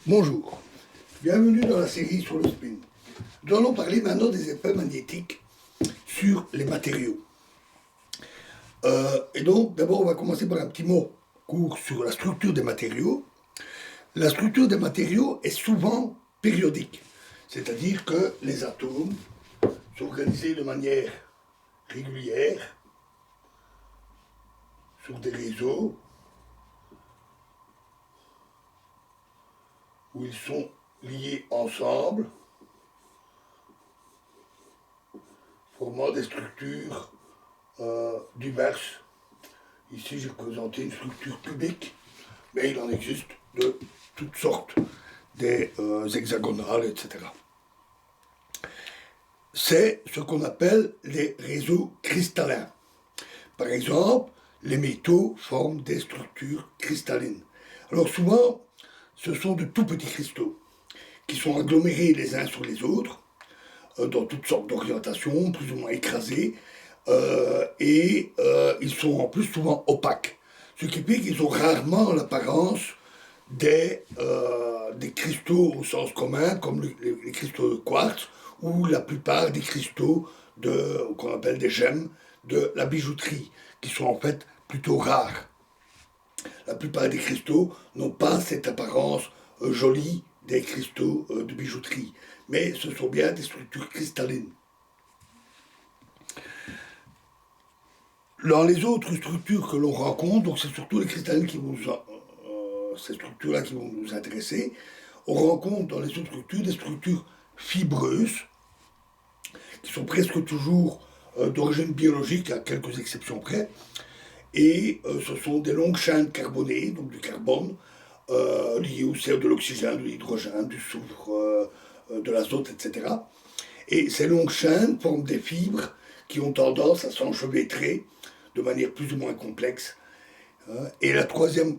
Bonjour, bienvenue dans la série sur le spin. Nous allons parler maintenant des effets magnétiques sur les matériaux. Et donc, d'abord, on va commencer par un petit mot court sur la structure des matériaux. La structure des matériaux est souvent périodique, c'est-à-dire que les atomes sont organisés de manière régulière sur des réseaux où ils sont liés ensemble, formant des structures diverses. Ici, j'ai présenté une structure cubique, mais il en existe de toutes sortes, des hexagonales, etc. C'est ce qu'on appelle les réseaux cristallins. Par exemple, les métaux forment des structures cristallines. Alors souvent, ce sont de tout petits cristaux qui sont agglomérés les uns sur les autres, dans toutes sortes d'orientations, plus ou moins écrasés, et ils sont en plus souvent opaques, ce qui fait qu'ils ont rarement l'apparence des cristaux au sens commun, comme les cristaux de quartz, ou la plupart des cristaux qu'on appelle des gemmes de la bijouterie, qui sont en fait plutôt rares. La plupart des cristaux n'ont pas cette apparence jolie des cristaux de bijouterie, mais ce sont bien des structures cristallines. Dans les autres structures que l'on rencontre, donc c'est surtout les cristallines ces structures-là qui vont nous intéresser, on rencontre dans les autres structures des structures fibreuses, qui sont presque toujours d'origine biologique, à quelques exceptions près, et ce sont des longues chaînes carbonées, donc du carbone, liées au CO, de l'oxygène, de l'hydrogène, du soufre, de l'azote, etc. Et ces longues chaînes forment des fibres qui ont tendance à s'enchevêtrer de manière plus ou moins complexe. Et la troisième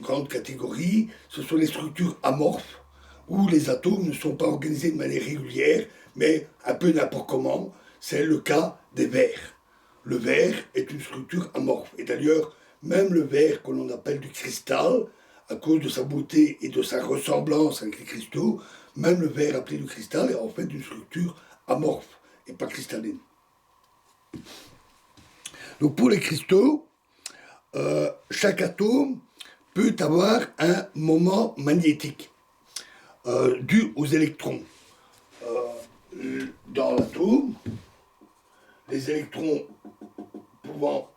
grande catégorie, ce sont les structures amorphes, où les atomes ne sont pas organisés de manière régulière, mais un peu n'importe comment. C'est le cas des verres. Le verre est une structure amorphe. Et d'ailleurs, même le verre que l'on appelle du cristal, à cause de sa beauté et de sa ressemblance avec les cristaux, même le verre appelé du cristal est en fait une structure amorphe et pas cristalline. Donc pour les cristaux, chaque atome peut avoir un moment magnétique dû aux électrons. Dans l'atome, les électrons pouvant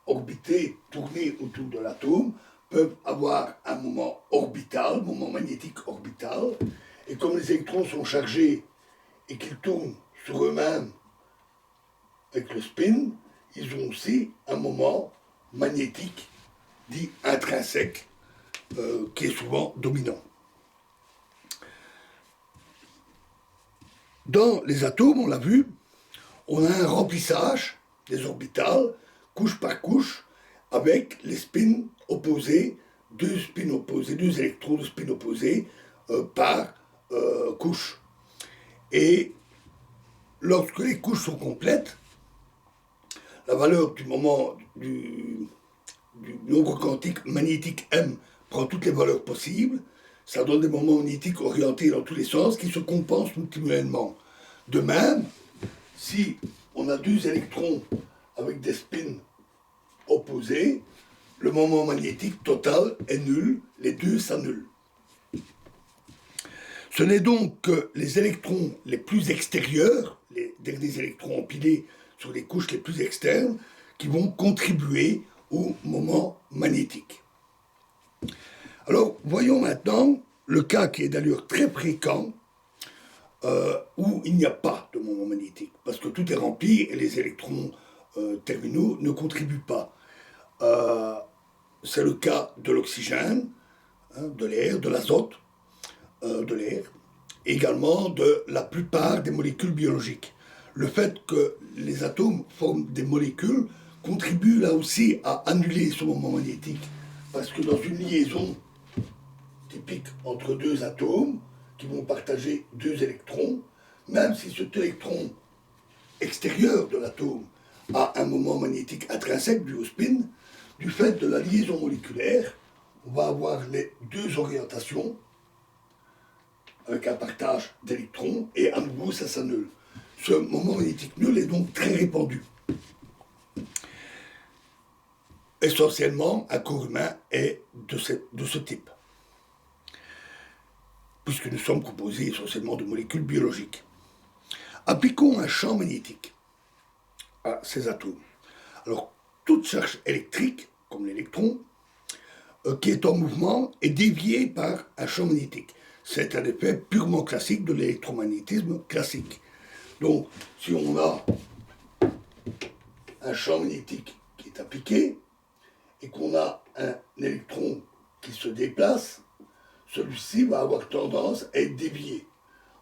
orbiter, tourner autour de l'atome, peuvent avoir un moment orbital, moment magnétique orbital, et comme les électrons sont chargés et qu'ils tournent sur eux-mêmes avec le spin, ils ont aussi un moment magnétique dit intrinsèque, qui est souvent dominant. Dans les atomes, on l'a vu, on a un remplissage des orbitales, couche par couche, avec les spins opposés, deux électrons de spin opposés par couche. Et lorsque les couches sont complètes, la valeur du moment du nombre quantique magnétique M prend toutes les valeurs possibles. Ça donne des moments magnétiques orientés dans tous les sens qui se compensent mutuellement. De même, si on a deux électrons avec des spins opposés, le moment magnétique total est nul, les deux s'annulent. Ce n'est donc que les électrons les plus extérieurs, les derniers électrons empilés sur les couches les plus externes, qui vont contribuer au moment magnétique. Alors, voyons maintenant le cas qui est d'ailleurs très fréquent, où il n'y a pas de moment magnétique, parce que tout est rempli et les électrons terminaux ne contribuent pas. C'est le cas de l'oxygène, de l'air, de l'azote, de l'air, également de la plupart des molécules biologiques. Le fait que les atomes forment des molécules contribue là aussi à annuler ce moment magnétique, parce que dans une liaison typique entre deux atomes qui vont partager deux électrons, même si cet électron extérieur de l'atome a un moment magnétique intrinsèque dû au spin, du fait de la liaison moléculaire, on va avoir les deux orientations avec un partage d'électrons, et à nouveau ça s'annule. Ce moment magnétique nul est donc très répandu. Essentiellement, un corps humain est de ce type, puisque nous sommes composés essentiellement de molécules biologiques. Appliquons un champ magnétique à ces atomes. Alors, toute charge électrique, comme l'électron, qui est en mouvement, est déviée par un champ magnétique. C'est un effet purement classique de l'électromagnétisme classique. Donc, si on a un champ magnétique qui est appliqué, et qu'on a un électron qui se déplace, celui-ci va avoir tendance à être dévié.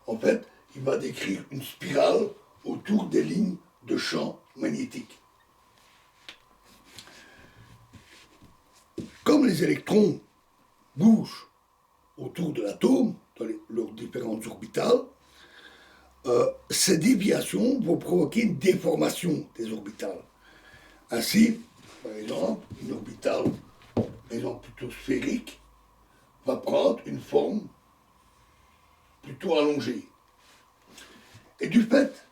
En fait, il va décrire une spirale autour des lignes de champ magnétique. Comme les électrons bougent autour de l'atome, dans leurs différentes orbitales, ces déviations vont provoquer une déformation des orbitales. Ainsi, par exemple, une orbitale, plutôt sphérique, va prendre une forme plutôt allongée. Et du fait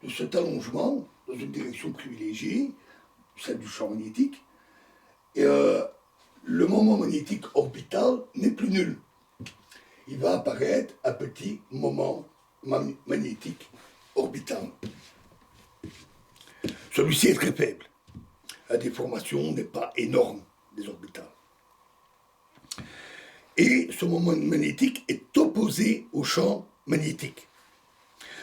de cet allongement, dans une direction privilégiée, celle du champ magnétique, le moment magnétique orbital n'est plus nul. Il va apparaître un petit moment magnétique orbital. Celui-ci est très faible. La déformation n'est pas énorme des orbitales. Et ce moment magnétique est opposé au champ magnétique.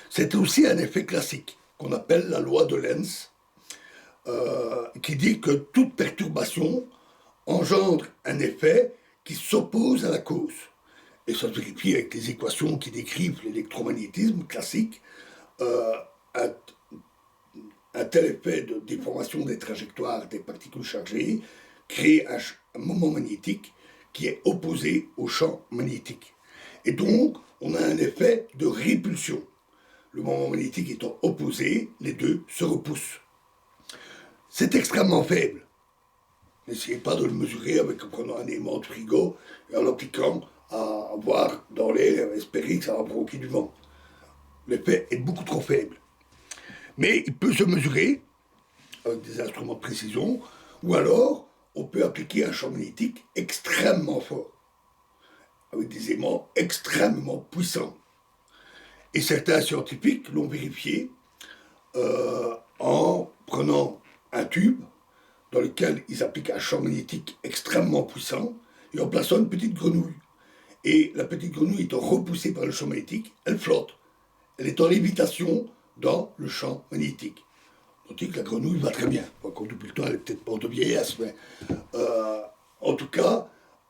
C'est aussi un effet classique qu'on appelle la loi de Lenz, qui dit que toute perturbation engendre un effet qui s'oppose à la cause. Et ça se vérifie avec les équations qui décrivent l'électromagnétisme classique. Un tel effet de déformation des trajectoires des particules chargées crée un moment magnétique qui est opposé au champ magnétique. Et donc, on a un effet de répulsion. Le moment magnétique étant opposé, les deux se repoussent. C'est extrêmement faible. N'essayez pas de le mesurer en prenant un aimant de frigo et en l'appliquant à voir dans l'air et espérer que ça va provoquer du vent. L'effet est beaucoup trop faible. Mais il peut se mesurer avec des instruments de précision, ou alors on peut appliquer un champ magnétique extrêmement fort, avec des aimants extrêmement puissants. Et certains scientifiques l'ont vérifié en prenant un tube dans lequel ils appliquent un champ magnétique extrêmement puissant et en plaçant une petite grenouille. Et la petite grenouille étant repoussée par le champ magnétique, elle flotte. Elle est en lévitation dans le champ magnétique. Tandis que la grenouille va très bien. Encore depuis le temps, elle est peut-être pas de vieillesse, mais en tout cas,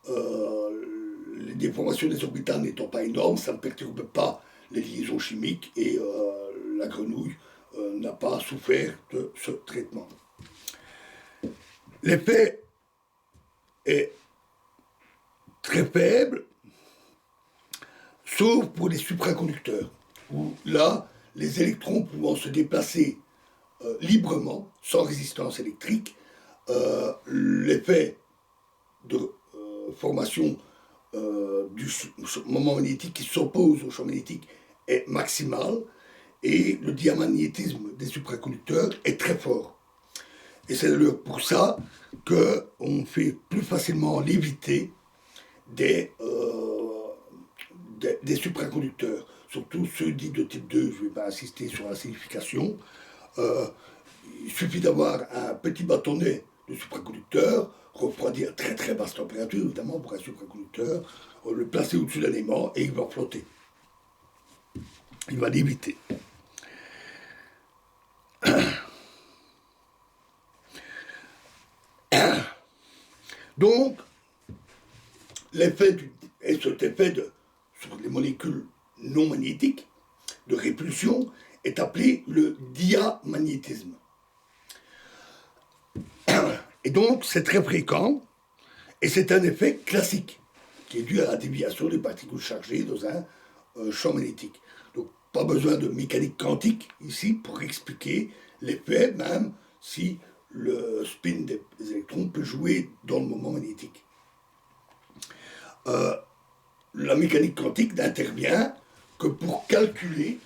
les déformations des orbitales n'étant pas énormes, ça ne perturbe pas les liaisons chimiques et la grenouille n'a pas souffert de ce traitement. L'effet est très faible, sauf pour les supraconducteurs, où là, les électrons pouvant se déplacer librement, sans résistance électrique, l'effet de formation du moment magnétique qui s'oppose au champ magnétique est maximal et le diamagnétisme des supraconducteurs est très fort. Et c'est pour ça qu'on fait plus facilement léviter des supraconducteurs, surtout ceux dits de type 2, je ne vais pas insister sur la signification. Il suffit d'avoir un petit bâtonnet de supraconducteur, refroidir à très très basse température, évidemment pour un supraconducteur, le placer au-dessus d'un aimant et il va flotter. Il va léviter. Donc, cet effet sur les molécules non magnétiques de répulsion est appelé le diamagnétisme. Et donc, c'est très fréquent, et c'est un effet classique, qui est dû à la déviation des particules chargées dans un champ magnétique. Donc, pas besoin de mécanique quantique, ici, pour expliquer l'effet, même si le spin des électrons peut jouer dans le moment magnétique. La mécanique quantique n'intervient que pour calculer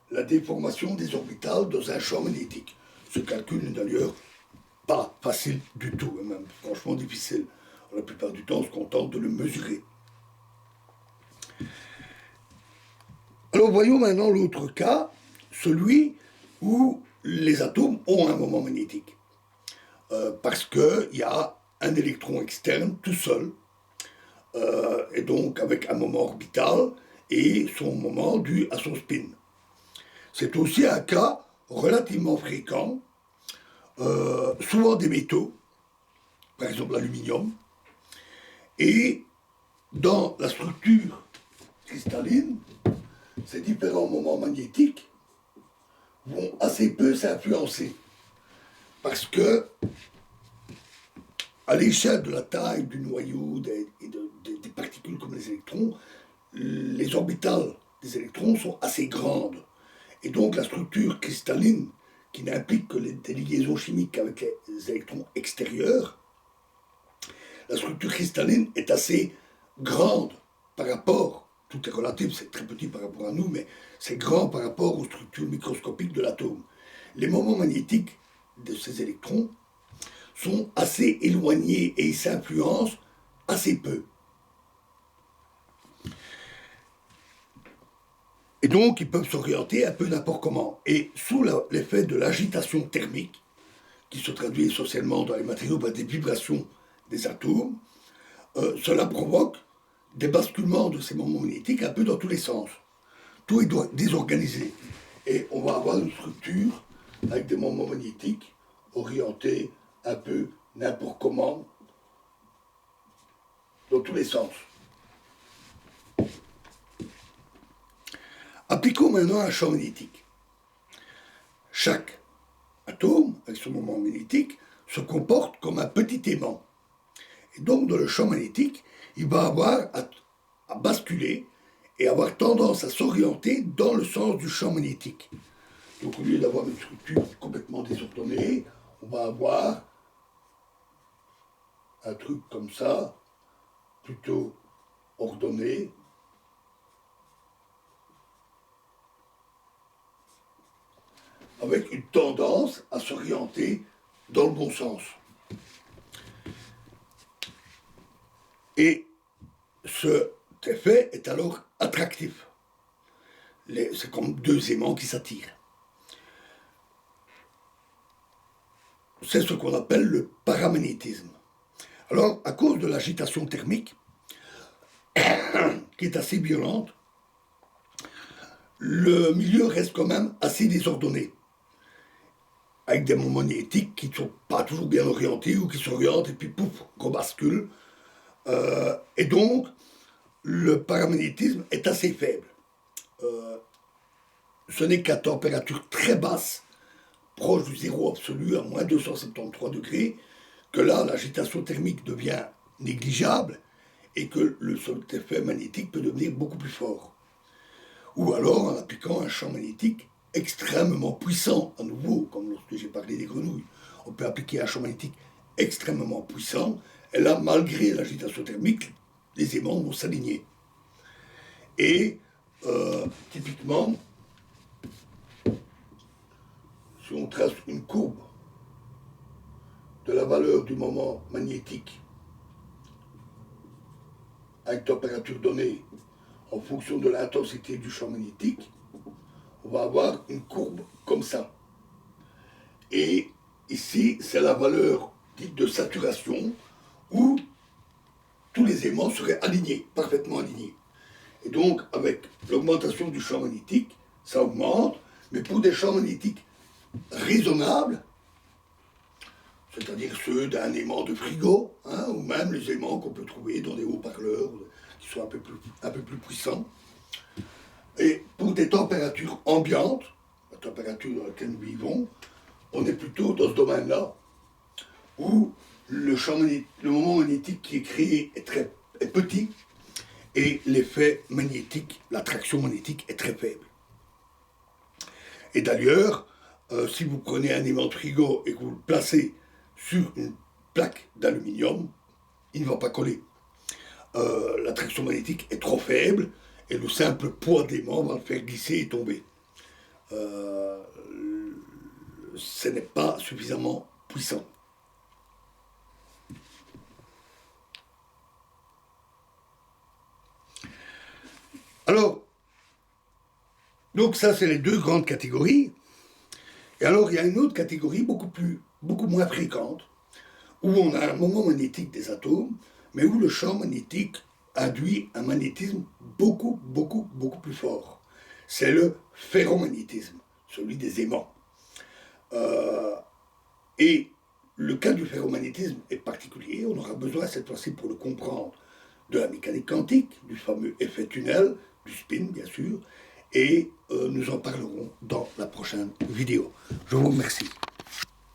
la déformation des orbitales dans un champ magnétique. Ce calcul n'est d'ailleurs pas facile du tout, et même franchement difficile. La plupart du temps, on se contente de le mesurer. Alors voyons maintenant l'autre cas, celui où les atomes ont un moment magnétique. Parce qu'il y a un électron externe tout seul, et donc avec un moment orbital et son moment dû à son spin. C'est aussi un cas relativement fréquent, souvent des métaux, par exemple l'aluminium, et dans la structure cristalline, ces différents moments magnétiques vont assez peu s'influencer. Parce que, à l'échelle de la taille du noyau des particules comme les électrons, les orbitales des électrons sont assez grandes. Et donc la structure cristalline, qui n'implique que des liaisons chimiques avec les électrons extérieurs, la structure cristalline est assez grande par rapport, tout est relatif, c'est très petit par rapport à nous, mais c'est grand par rapport aux structures microscopiques de l'atome. Les moments magnétiques de ces électrons sont assez éloignés et ils s'influencent assez peu. Et donc, ils peuvent s'orienter un peu n'importe comment. Et sous l'effet de l'agitation thermique, qui se traduit essentiellement dans les matériaux par des vibrations des atomes, cela provoque des basculements de ces moments magnétiques un peu dans tous les sens. Tout est désorganisé. Et on va avoir une structure avec des moments magnétiques orientés un peu n'importe comment, dans tous les sens. Appliquons maintenant un champ magnétique. Chaque atome, avec son moment magnétique, se comporte comme un petit aimant. Et donc, dans le champ magnétique, il va avoir à basculer et avoir tendance à s'orienter dans le sens du champ magnétique. Donc, au lieu d'avoir une structure complètement désordonnée, on va avoir un truc comme ça, plutôt ordonné, avec une tendance à s'orienter dans le bon sens. Et cet effet est alors attractif. C'est comme deux aimants qui s'attirent. C'est ce qu'on appelle le paramagnétisme. Alors, à cause de l'agitation thermique, qui est assez violente, le milieu reste quand même assez désordonné, avec des moments magnétiques qui ne sont pas toujours bien orientés ou qui s'orientent et puis pouf, qu'on bascule. Et donc, le paramagnétisme est assez faible. Ce n'est qu'à température très basse, proche du zéro absolu, à moins 273 degrés, que là, l'agitation thermique devient négligeable et que le seul effet magnétique peut devenir beaucoup plus fort. Ou alors en appliquant un champ magnétique extrêmement puissant, à nouveau, comme lorsque j'ai parlé des grenouilles. On peut appliquer un champ magnétique extrêmement puissant, et là, malgré l'agitation thermique, les aimants vont s'aligner. Et typiquement, si on trace une courbe de la valeur du moment magnétique à une température donnée en fonction de l'intensité du champ magnétique, on va avoir une courbe comme ça. Et ici, c'est la valeur dite de saturation où tous les aimants seraient alignés, parfaitement alignés. Et donc, avec l'augmentation du champ magnétique, ça augmente, mais pour des champs magnétiques raisonnables, c'est-à-dire ceux d'un aimant de frigo, hein, ou même les aimants qu'on peut trouver dans des haut-parleurs, qui sont un peu plus puissants. Et pour des températures ambiantes, la température dans laquelle nous vivons, on est plutôt dans ce domaine-là, où le moment magnétique qui est créé est petit, et l'effet magnétique, l'attraction magnétique est très faible. Et d'ailleurs, si vous prenez un aimant de frigo et que vous le placez sur une plaque d'aluminium, il ne va pas coller. L'attraction magnétique est trop faible et le simple poids des mains va le faire glisser et tomber. Ce n'est pas suffisamment puissant. Alors, donc ça c'est les deux grandes catégories. Et alors il y a une autre catégorie beaucoup moins fréquente, où on a un moment magnétique des atomes, mais où le champ magnétique induit un magnétisme beaucoup plus fort. C'est le ferromagnétisme, celui des aimants. Et le cas du ferromagnétisme est particulier, on aura besoin cette fois-ci pour le comprendre de la mécanique quantique, du fameux effet tunnel, du spin bien sûr, et nous en parlerons dans la prochaine vidéo. Je vous remercie.